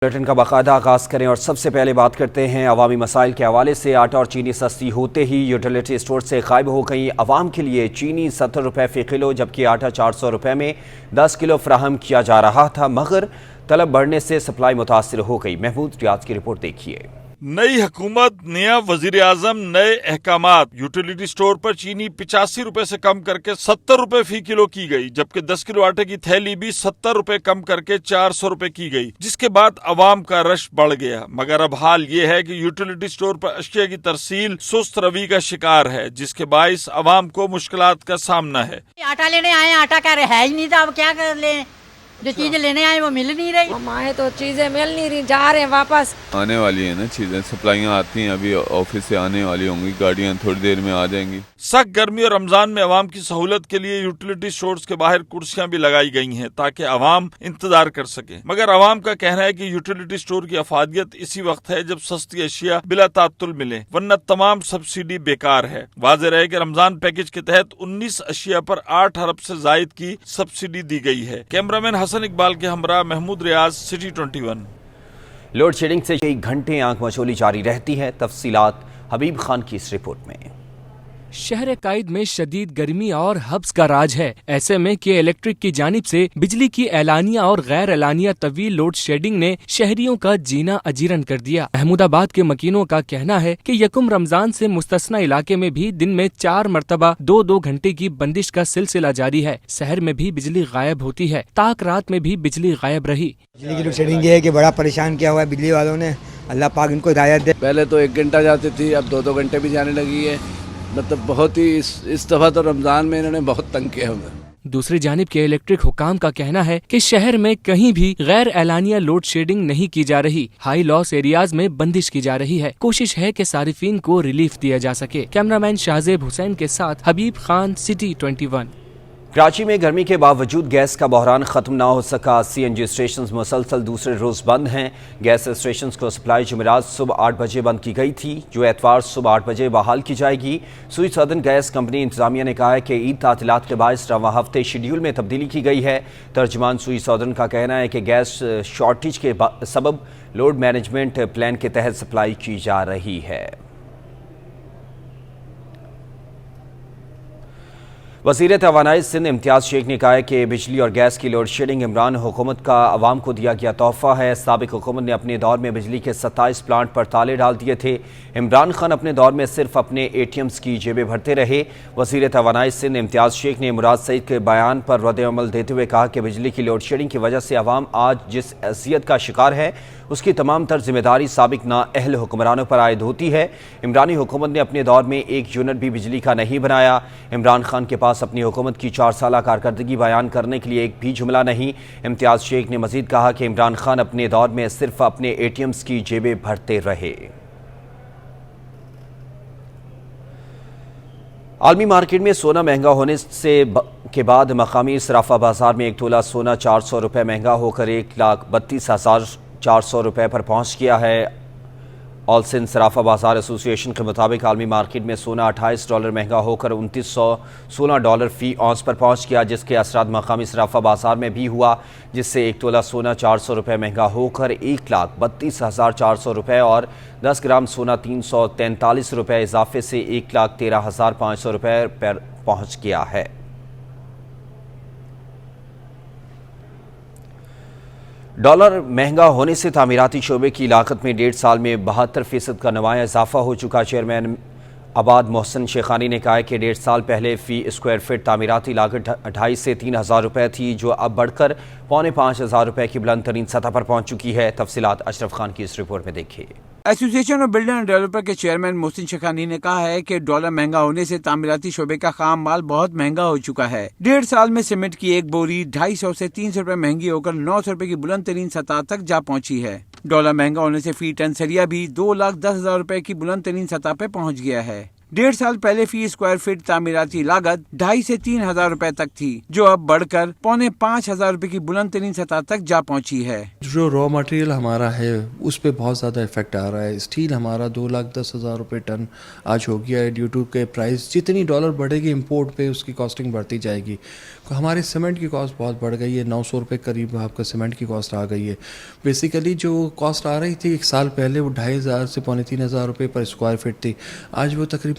Bulletin का बाकायदा आगाज़ करें और सबसे पहले बात करते हैं अवामी मसाइल के हवाले से। आटा और चीनी सस्ती होते ही यूटिलिटी स्टोर से गायब हो गई। अवाम के लिए चीनी 70 रुपये फ़ी किलो जबकि आटा 400 रुपये में 10 किलो फराहम किया जा रहा था, मगर तलब बढ़ने से सप्लाई मुतासिर हो गई। महमूद रियाज की रिपोर्ट देखिए। नई हुकूमत, नया वजीर आजम, नए अहकामात। यूटिलिटी स्टोर पर चीनी 85 रुपए से कम करके 70 रुपए फी किलो की गई, जबकि 10 किलो आटे की थैली भी 70 रुपए कम करके 400 रुपए की गई, जिसके बाद अवाम का रश बढ़ गया। मगर अब हाल ये है कि यूटिलिटी स्टोर पर अशिया की तरसील सुस्त रवि का शिकार है, जिसके बाइस अवाम को मुश्किलात का सामना है। आटा लेने आए, आटा कह रहे है ही नहीं था, अब क्या कर ले? जो चीजें लेने आए वो मिल नहीं रही। हम आए तो चीजें मिल नहीं रही, जा रहे हैं वापस। आने वाली है ना चीजें, सप्लाइयाँ आती हैं, अभी ऑफिस से आने वाली होंगी, गाड़ियाँ थोड़ी देर में आ जाएंगी। सख्त गर्मी और रमजान में अवाम की सहूलत के लिए यूटिलिटी स्टोर्स के बाहर कुर्सियां भी लगाई गई हैं ताकि अवाम इंतजार कर सके। मगर अवाम का कहना है कि यूटिलिटी स्टोर की अफादियत इसी वक्त है जब सस्ती अशिया बिला तात्तुल मिले, वरना तमाम सब्सिडी बेकार है। वाज़ेह रहे कि रमजान पैकेज के तहत 19 अशिया पर 8 अरब से जायद की सब्सिडी दी गई है। कैमरामैन हसन इकबाल के हमरा महमूद रियाज, सिटी 21। लोड शेडिंग से कई घंटे आंख मचोली जारी रहती है। तफसीलात हबीब खान की इस रिपोर्ट में। शहर कायद में शदीद गर्मी और हब्स का राज है। ऐसे में के इलेक्ट्रिक की जानिब से बिजली की एलानिया और गैर एलानिया तवील लोड शेडिंग ने शहरियों का जीना अजीरन कर दिया। महमूदाबाद के मकीनों का कहना है कि यकुम रमजान से मुस्तस्ना इलाके में भी दिन में 4 मरतबा 2-2 घंटे की बंदिश का सिलसिला जारी है। शहर में भी बिजली गायब होती है, ताक रात में भी बिजली गायब रही। बिजली की लोड शेडिंग ये है कि बड़ा परेशान किया हुआ है बिजली वालों ने। अल्लाह पाक इनको हिदायत दे। पहले तो 1 घंटा जाती थी, अब 2-2 घंटे भी जाने लगी है। मतलब बहुत ही इस दफा तो रमजान में इन्होंने बहुत तंग किया हमें। दूसरी जानिब के इलेक्ट्रिक हुकाम का कहना है कि शहर में कहीं भी गैर एलानिया लोड शेडिंग नहीं की जा रही। हाई लॉस एरियाज में बंदिश की जा रही है। कोशिश है कि सारिफीन को रिलीफ दिया जा सके। कैमरामैन शाहजेब हुसैन के साथ हबीब खान, सिटी 21। कराची में गर्मी के बावजूद गैस का बहरान ख़त्म ना हो सका। CNG स्टेशन मुसलसल दूसरे रोज़ बंद हैं। गैस स्टेशन को सप्लाई जुमेरात सुबह 8 बजे बंद की गई थी, जो एतवार सुबह 8 बजे बहाल की जाएगी। सुई सदर्न गैस कंपनी इंतजामिया ने कहा है कि ईद तातिलात के बायस रवां हफ्ते शेड्यूल में तब्दीली की गई है। तर्जमान सुई सदर्न का कहना है कि गैस शॉर्टेज के सबब लोड मैनेजमेंट प्लान के तहत सप्लाई की जा रही है। वज़ीर तवानाई सिंध इम्तियाज़ शेख ने कहा है कि बिजली और गैस की लोड शेडिंग इमरान हुकूमत का अवाम को दिया गया तोहफ़ा है। साबिक़ हुकूमत ने अपने दौर में बिजली के 27 प्लांट पर ताले डाल दिए थे। इमरान खान अपने दौर में सिर्फ अपने ATMs की जेबें भरते रहे। वज़ीर तवानाई सिंध इम्तियाज़ शेख ने मुराद सईद के बयान पर रद्द-ए-अमल देते हुए कहा कि बिजली की लोड शेडिंग की वजह से अवाम आज जिस अज़ियत का शिकार है, उसकी तमाम तर जिम्मेदारी साबिक़ नाअहल हुक्मरानों पर आयद होती है। इमरानी हुकूमत ने अपने दौर में 1 यूनिट भी बिजली का नहीं बनाया। इमरान खान के पास अपनी हुकूमत की 4 साला कारकर्दगी बयान करने के लिए एक भी जुमला नहीं। इम्तियाज़ शेख ने मजीद कहा कि इमरान खान अपने दौर में सिर्फ अपने ATMs की जेबें भरते रहे। आलमी मार्केट में सोना महंगा होने के बाद मकामी सराफा बाजार में 1 तोला सोना 400 रुपये महंगा होकर 1,32,400 रुपये पर पहुंच गया है। ऑल सिंध सराफा बाजार एसोसिएशन के मुताबिक आलमी मार्केट में सोना $28 महंगा होकर $2916 फी औंस पर पहुंच गया, जिसके असरात मकामी सराफा बाजार में भी हुआ, जिससे 1 तोला सोना 400 रुपये महंगा होकर 1,32,400 रुपये और 10 ग्राम सोना 343 रुपये इजाफे से 1,13,500 रुपये पर पहुंच गया है। डॉलर महंगा होने से तामीराती शोबे की लागत में 1.5 साल में 72% का नुमाया इजाफा हो चुका। चेयरमैन आबाद मोहसिन शेखानी ने कहा कि 1.5 साल पहले फ़ी स्क्वायर फीट तामीराती लागत 2,500 से 3,000 रुपये थी, जो अब बढ़कर 4,500 रुपये की बुलंद तरीन सतह पर पहुंच चुकी है। तफसीलात अशरफ खान की इस रिपोर्ट में देखिए। Association of builder end developer के चेयरमैन मोहसिन शेखानी ने कहा है कि डॉलर महंगा होने से तामीराती शोबे का खाम माल बहुत महंगा हो चुका है। 1.5 साल में सीमेंट की एक बोरी 250 से 300 रुपये महंगी होकर 900 रुपये की बुलंद तरीन सतह तक जा पहुंची है। डॉलर महंगा होने से फी टन सरिया भी 2,10,000 रुपये की बुलंद तरीन सतह पे पहुंच गया है। 1.5 साल पहले फी स्क्वायर फीट तामीराती लागत 2,500 से 3,000 रुपए तक थी, जो अब बढ़कर 4,500 रुपए की बुलंद तरीन सतह तक जा पहुंची है। जो रॉ मटेरियल हमारा है उस पर बहुत ज़्यादा इफेक्ट आ रहा है। स्टील हमारा 2,10,000 रुपये टन आज हो गया है ड्यू टू के प्राइस। जितनी डॉलर बढ़ेगी इंपोर्ट पे उसकी कॉस्टिंग बढ़ती जाएगी। हमारे सीमेंट की कॉस्ट बहुत बढ़ गई है, 900 रुपये करीब आपका सीमेंट की कॉस्ट आ गई है। बेसिकली जो कॉस्ट आ रही थी 1 साल पहले वो 2,500 से 3,500 रुपये पर स्क्वायर फीट थी, आज वो तकरीबन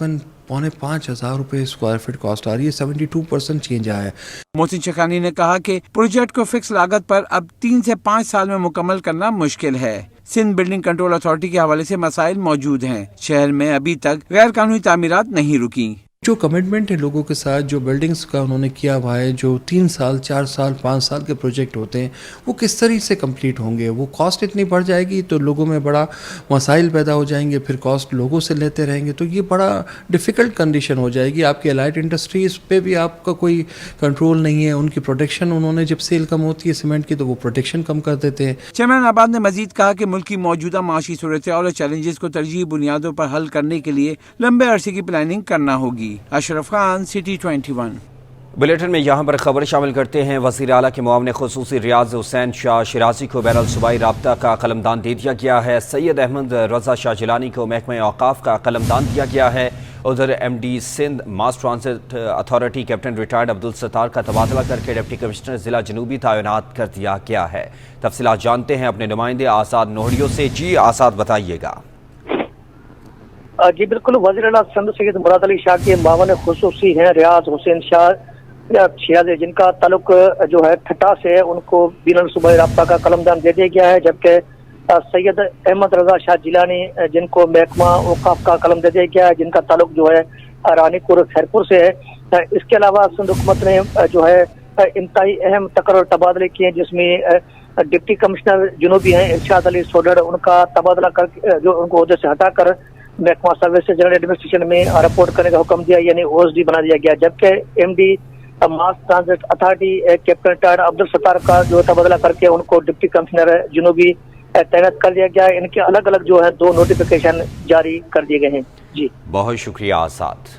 4,500 रुपये स्क्वायर फीट कॉस्ट आ रही है। 72% चेंज आया है। मोहसिन शखानी ने कहा कि प्रोजेक्ट को फिक्स लागत पर अब 3 से 5 साल में मुकम्मल करना मुश्किल है। सिंध बिल्डिंग कंट्रोल अथॉरिटी के हवाले से मसाइल मौजूद हैं। शहर में अभी तक गैर कानूनी तामीरात नहीं रुकी। जो कमिटमेंट है लोगों के साथ, जो बिल्डिंग्स का उन्होंने किया हुआ है, जो 3 साल 4 साल 5 साल के प्रोजेक्ट होते हैं वो किस तरीके से कंप्लीट होंगे। वो कॉस्ट इतनी बढ़ जाएगी तो लोगों में बड़ा मसाइल पैदा हो जाएंगे, फिर कॉस्ट लोगों से लेते रहेंगे तो ये बड़ा डिफ़िकल्ट कंडीशन हो जाएगी। आपकी अलाइड इंडस्ट्रीज़ पे भी आपका कोई कंट्रोल नहीं है। उनकी प्रोटेक्शन, उन्होंने जब सेल कम होती है सीमेंट की तो वो प्रोटेक्शन कम कर देते हैं। चेयरमैन आबाद ने मजीद कहा कि मुल्क की मौजूदा माशी सूरत और चैलेंजेस को तरजीही बुनियादों पर हल करने के लिए लंबे अरसे की प्लानिंग करना होगी। अशरफ खान, सिटी 21। बुलेटिन में यहाँ पर खबर शामिल करते हैं। वज़ीर आला के मुआविन खुसूसी रियाज हुसैन शाह शिराजी को बैनुल सूबाई राब्ता का कलमदान दे दिया गया है। सैयद अहमद रज़ा शाह जिलानी को महकमा औक़ाफ़ का कलमदान दिया गया है। उधर MD Sindh mass transit authority captain retired Abdul Sattar का तबादला करके डिप्टी कमिश्नर ज़िला जनूबी तैनात कर दिया गया है। तफसीलात जानते हैं अपने नुमाइंदे आसाद नोहड़ियों से। जी आसाद, बताइएगा। जी बिल्कुल, वज़ीर आला सिंध सैयद मुराद अली शाह के मुआविन खुसूसी हैं रियाज हुसैन शाह शिराजी, जिनका ताल्लुक जो है ठट्टा से है, उनको बैनुल सूबाई राब्ता का कलमदान दे दिया गया है। जबकि सैयद अहमद रज़ा शाह जिलानी जिनको महकमा औक़ाफ़ का कलम दे दिया गया है, जिनका ताल्लुक जो है रानीपुर खैरपुर से है। इसके अलावा सिंध हुकूमत ने जो है इंतहाई अहम तकर्रुर तबादले किए हैं, जिसमें डिप्टी कमिश्नर जनूबी हैं इरशाद अली सोडर, उनका तबादला कर जो उनको ओहदे से हटाकर महकमा सर्विसेज जनरल एडमिनिस्ट्रेशन में रिपोर्ट करने का हुक्म दिया, यानी OSD बना दिया गया। जबकि MD mass transit authority captain retired Abdul Sattar का जो तबादला करके उनको डिप्टी कमिश्नर जनूबी तैनात कर दिया गया है। इनके अलग अलग जो है 2 नोटिफिकेशन जारी कर दिए गए हैं। जी बहुत शुक्रिया आसाद।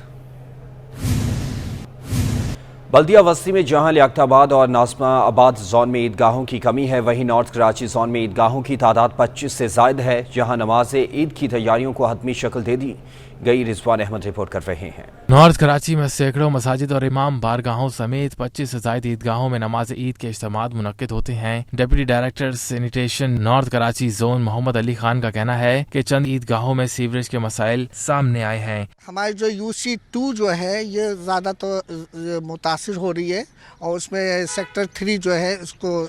बल्दिया वस्ती में जहां लियाकताबाद और नाज़िमाबाद जोन में ईदगाहों की कमी है, वहीं नॉर्थ कराची जोन में ईदगाहों की तादाद 25 से ज़ायद है, जहां नमाज ईद की तैयारियों को हतमी शक्ल दे दी गई। रिजवान अहमद रिपोर्ट कर रहे हैं। नॉर्थ कराची में सैकड़ों मसाजिद और इमाम बारगाहों समेत 25 से ज़ायद ईदगाहों में नमाज ईद के इज्तिमात मुनक्किद होते हैं। Deputy director sanitation north Karachi zone Mohammad Ali Khan का कहना है कि चंद ईदगाहों में सीवरेज के मसाइल सामने आए हैं। हमारी जो UC2 जो है ये ज़्यादा तो मुतासिर हो रही है और उसमें सेक्टर 3 जो है उसको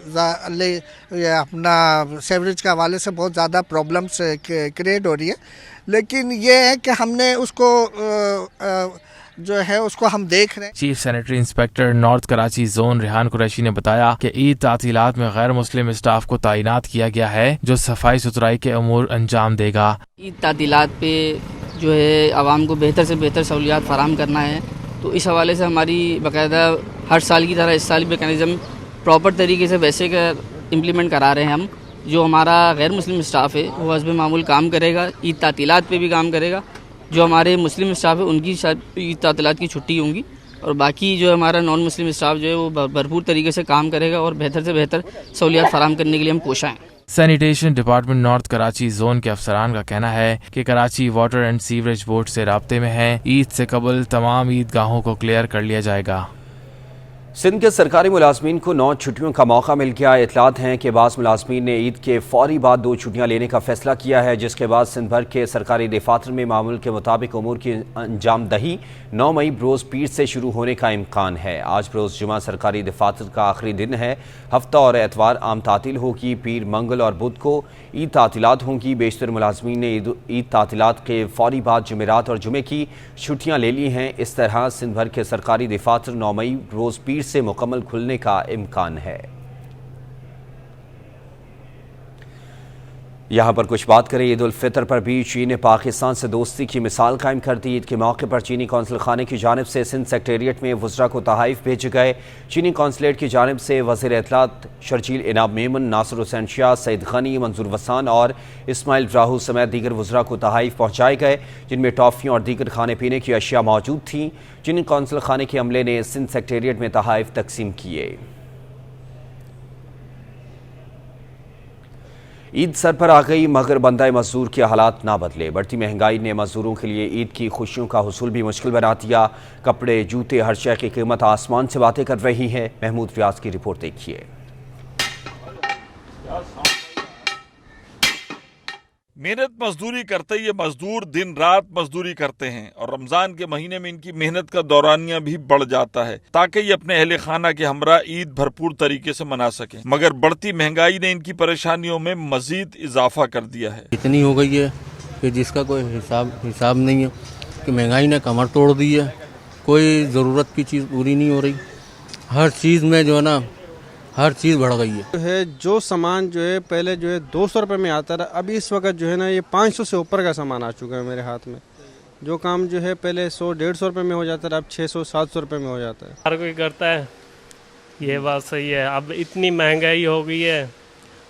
अपना सीवरेज के हवाले से बहुत ज़्यादा प्रॉब्लम्स क्रिएट हो रही है। लेकिन ये है कि हमने उसको जो है उसको हम देख रहे हैं। Chief sanitary inspector north Karachi zone Rehan Qureshi ने बताया कि ईद तातीलात में गैर मुस्लिम स्टाफ को तैनात किया गया है, जो सफाई सुथराई के अमूर अंजाम देगा। ईद तातीलात पे जो है आवाम को बेहतर से बेहतर सहूलियात फराहम करना है, तो इस हवाले से हमारी बाकायदा हर साल की तरह इस साल मैकेनिज़्म प्रॉपर तरीके से वैसे का इम्प्लीमेंट करा रहे हैं हम। जो हमारा गैर मुस्लिम स्टाफ है वो हस्ब मामूल काम करेगा, ईद तातीलात पे भी काम करेगा। जो हमारे मुस्लिम स्टाफ है उनकी ईद तातीलात की छुट्टी होंगी, और बाकी जो हमारा नॉन मुस्लिम स्टाफ जो है वो भरपूर तरीके से काम करेगा और बेहतर से बेहतर सहूलियात फराहम करने के लिए हम कोशिश हैं। Sanitation department north Karachi zone के अफसरान का कहना है कि Karachi water and sewerage board से राब्ते में है। ईद से कबल तमाम ईदगाहों को क्लियर कर लिया जाएगा। सिंध के सरकारी मुलाजमीन को 9 छुट्टियों का मौका मिल गया। इतलात हैं कि बाज़ मुलाजमीन ने ईद के फौरी बाद 2 छुट्टियां लेने का फैसला किया है, जिसके बाद सिंध भर के सरकारी दफातर में मामूल के मुताबिक उमूर की अंजाम दही 9 मई बरोज़ पीर से शुरू होने का इम्कान है। आज बरोज़ जुमा सरकारी दफातर का आखिरी दिन है। हफ्ता और एतवार आम तातील होगी। पीर, मंगल और बुध को ईद तातीलात होंगी। बेशतर मुलाजमीन ने ईद तातीलात के फौरी बाद जुमेरात और जुमे की छुट्टियाँ ले ली हैं। इस तरह सिंध भर के सरकारी दफातर 9 मई रोज़ पीर से मुकम्मल खुलने का इम्कान है। यहाँ पर कुछ बात करें ईद उल फितर पर भी चीन ने पाकिस्तान से दोस्ती की मिसाल कायम कर दी। ईद के मौके पर चीनी कौंसल खाने की जानिब से सिंध सेक्रेटेरिएट में वज़रा को तहाइफ भेजे गए। चीनी कौंसलेट की जानिब से वज़ीर इत्तलात शर्जील इनाम मेमन, नासिर हुसैन शाह, सईद गनी, मंजूर वसान और इस्माइल राहू समेत दीगर वज़रा को तहाइफ पहुँचाए गए, जिनमें टॉफ़ियाँ और दीगर खाने पीने की अशिया मौजूद थीं। चीनी कौंसल खाने के अमले ने सिंध सेक्रेटेरिएट में तहाइफ तकसीम किए। ईद सर पर आ गई मगर बंदा मजदूर के हालात ना बदले। बढ़ती महंगाई ने मजदूरों के लिए ईद की खुशियों का हुसूल भी मुश्किल बना दिया। कपड़े, जूते, हर शय की कीमत आसमान से बातें कर रही है। महमूद रियाज की रिपोर्ट देखिए। मेहनत मजदूरी करते ये मजदूर दिन रात मजदूरी करते हैं और रमजान के महीने में इनकी मेहनत का दौरानिया भी बढ़ जाता है ताकि ये अपने अहले खाना के हमरा ईद भरपूर तरीके से मना सकें। मगर बढ़ती महंगाई ने इनकी परेशानियों में मजीद इजाफा कर दिया है। इतनी हो गई है कि जिसका कोई हिसाब नहीं है कि महंगाई ने कमर तोड़ दी है। कोई ज़रूरत की चीज़ पूरी नहीं हो रही। हर चीज़ में जो है ना हर चीज़ बढ़ गई है। जो सामान जो है पहले जो है 200 रुपये में आता था, अभी इस वक्त जो है ना ये 500 से ऊपर का सामान आ चुका है मेरे हाथ में। जो काम जो है पहले 100-150 रुपये में हो जाता था, अब 600-700 रुपये में हो जाता है। हर कोई करता है, ये बात सही है। अब इतनी महंगाई हो गई है,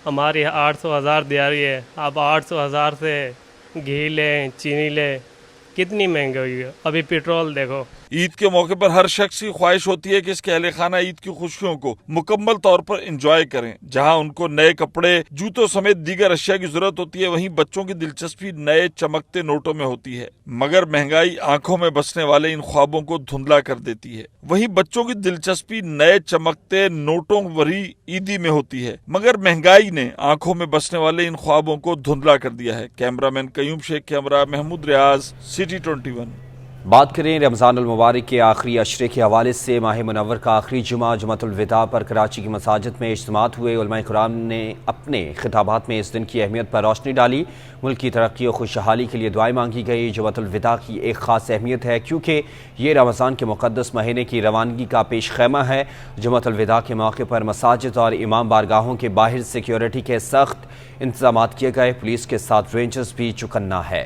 हमारी 800,000 दिहाड़ी है। अब 800,000 से घी लें, चीनी लें, कितनी महंगी हुई है। अभी पेट्रोल देखो। ईद के मौके पर हर शख्स की ख्वाहिश होती है कि इसके अहले खाना ईद की खुशियों को मुकम्मल तौर पर एंजॉय करें। जहां उनको नए कपड़े, जूतों समेत दीगर अशिया की जरूरत होती है, वहीं बच्चों की दिलचस्पी नए चमकते नोटों में होती है। मगर महंगाई आंखों में बसने वाले इन ख्वाबों को धुंधला कर देती है। वहीं बच्चों की दिलचस्पी नए चमकते नोटों भरी ईदी में होती है, मगर महंगाई ने आंखों में बसने वाले इन ख्वाबों को धुंधला कर दिया है। कैमरामैन कयूम शेख के हमरा महमूद रियाज, सिटी 21। बात करें रमज़ानुल मुबारक के आखिरी अशरे के हवाले से। माह मुनव्वर का आखिरी जुमा जुमतुल विदा पर कराची की मसाजिद में इज्तिमात हुए। उलमाए कुरान ने अपने खिताबात में इस दिन की अहमियत पर रोशनी डाली। मुल्क की तरक्की और खुशहाली के लिए दुआएं मांगी गई। जुमतुल विदा की एक ख़ास अहमियत है क्योंकि ये रमज़ान के मुक़द्दस महीने की रवानगी का पेश खैमा है। जुमतुल विदा के मौके पर मसाजिद और इमाम बारगाहों के बाहर सिक्योरिटी के सख्त इंतजाम किए गए। पुलिस के साथ रेंजर्स भी चौकन्ना है।